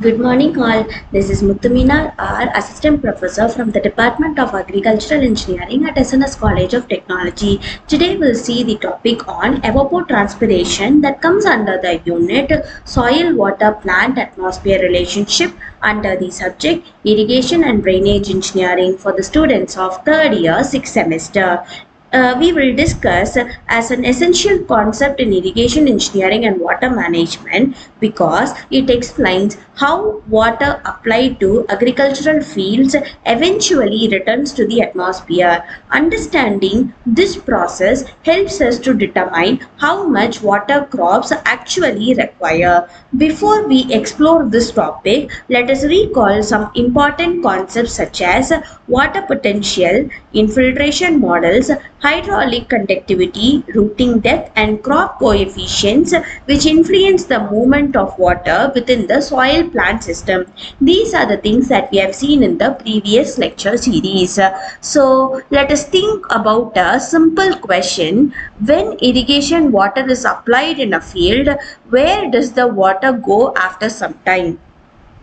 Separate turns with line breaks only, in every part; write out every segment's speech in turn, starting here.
Good morning, all. This is Muthuminar, our Assistant Professor from the Department of Agricultural Engineering at SNS College of Technology. Today, we'll see the topic on evapotranspiration that comes under the unit Soil Water Plant Atmosphere Relationship under the subject Irrigation and Drainage Engineering for the students of third year, 6th semester. We will discuss as an essential concept in irrigation engineering and water management because it explains how water applied to agricultural fields eventually returns to the atmosphere. Understanding this process helps us to determine how much water crops actually require. Before we explore this topic, let us recall some important concepts such as water potential, infiltration models, hydraulic conductivity, rooting depth, and crop coefficients which influence the movement of water within the soil plant system. These are the things that we have seen in the previous lecture series. So let us think about a simple question. When irrigation water is applied in a field, where does the water go after some time?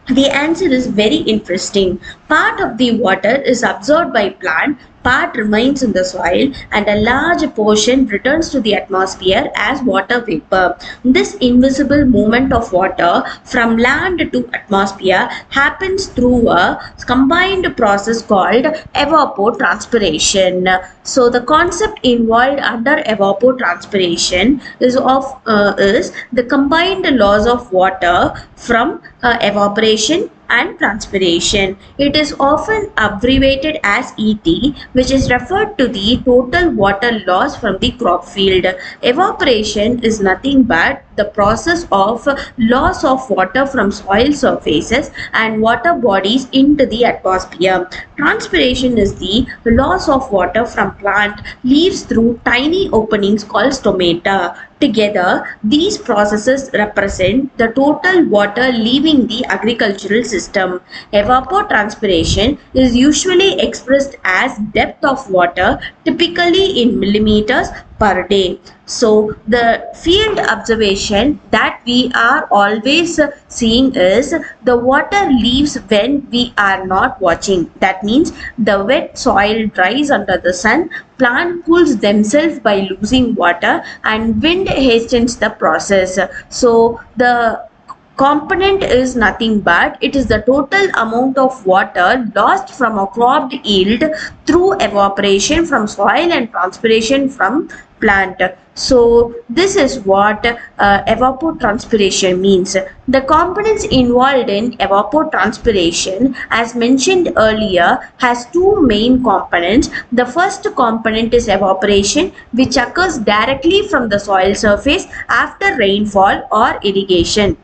The answer is very interesting. Part of the water is absorbed by plant, part remains in the soil, and a large portion returns to the atmosphere as water vapor. This invisible movement of water from land to atmosphere happens through a combined process called evapotranspiration. So the concept involved under evapotranspiration is the combined loss of water from evaporation and transpiration. It is often abbreviated as ET, which is referred to the total water loss from the crop field. Evaporation is nothing but the process of loss of water from soil surfaces and water bodies into the atmosphere. Transpiration is the loss of water from plant leaves through tiny openings called stomata. Together, these processes represent the total water leaving the agricultural system. Evapotranspiration is usually expressed as depth of water, typically in millimeters per day. So the field observation that we are always seeing is the water leaves when we are not watching. That means the wet soil dries under the sun, plant cools themselves by losing water, and wind hastens the process. So the component is nothing but it is the total amount of water lost from a crop yield through evaporation from soil and transpiration from plant. So this is what evapotranspiration means. The components involved in evapotranspiration, as mentioned earlier, has two main components. The first component is evaporation, which occurs directly from the soil surface after rainfall or irrigation.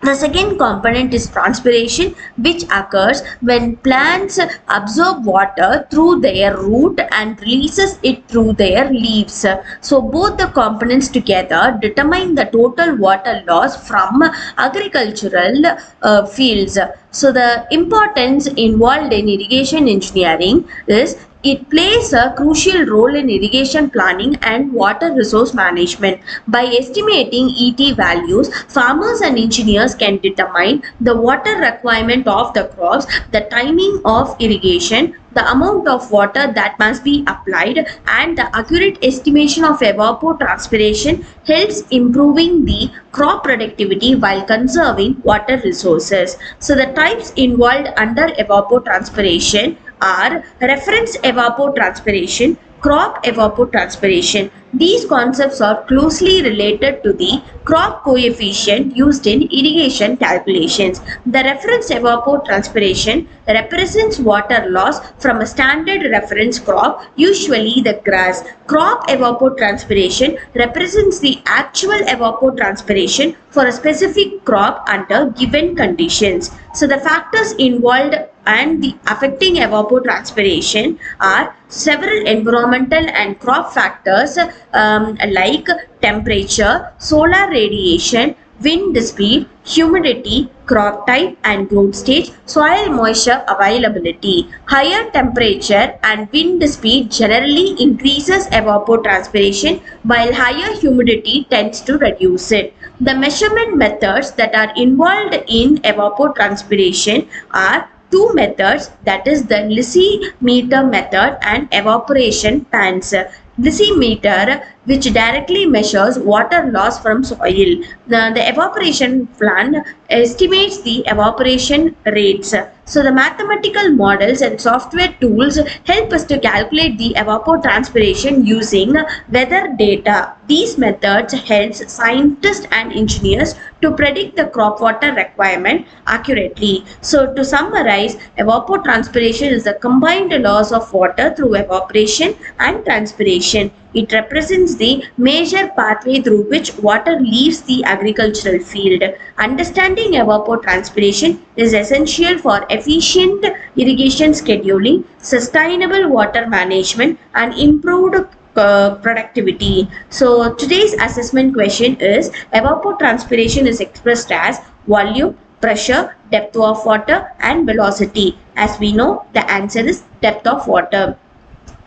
The second component is transpiration, which occurs when plants absorb water through their root and releases it through their leaves. So both the components together determine the total water loss from agricultural fields. So the importance involved in irrigation engineering is it plays a crucial role in irrigation planning and water resource management. By estimating ET values, farmers and engineers can determine the water requirement of the crops, the timing of irrigation, the amount of water that must be applied, and the accurate estimation of evapotranspiration helps improving the crop productivity while conserving water resources. So the types involved under evapotranspiration are reference evapotranspiration, crop evapotranspiration. These concepts are closely related to the crop coefficient used in irrigation calculations. The reference evapotranspiration represents water loss from a standard reference crop, usually the grass. Crop evapotranspiration represents the actual evapotranspiration for a specific crop under given conditions. So the factors involved and the affecting evapotranspiration are several environmental and crop factors like temperature, solar radiation, wind speed, humidity, crop type and growth stage, soil moisture availability. Higher temperature and wind speed generally increases evapotranspiration while higher humidity tends to reduce it. The measurement methods that are involved in evapotranspiration are two methods, that is the lysimeter method and evaporation pans. Lysimeter, which directly measures water loss from soil. The evaporation plan estimates the evaporation rates. So the mathematical models and software tools help us to calculate the evapotranspiration using weather data. These methods helps scientists and engineers to predict the crop water requirement accurately. So to summarize, evapotranspiration is the combined loss of water through evaporation and transpiration. It represents the major pathway through which water leaves the agricultural field. Understanding evapotranspiration is essential for efficient irrigation scheduling, sustainable water management, and improved productivity. So today's assessment question is: evapotranspiration is expressed as volume, pressure, depth of water, and velocity. As we know, the answer is depth of water.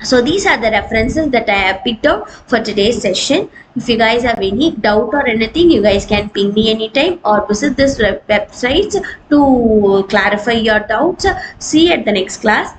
So these are the references that I have picked out for today's session. If you guys have any doubt or anything, you guys can ping me anytime or visit this website to clarify your doubts. See you at the next class.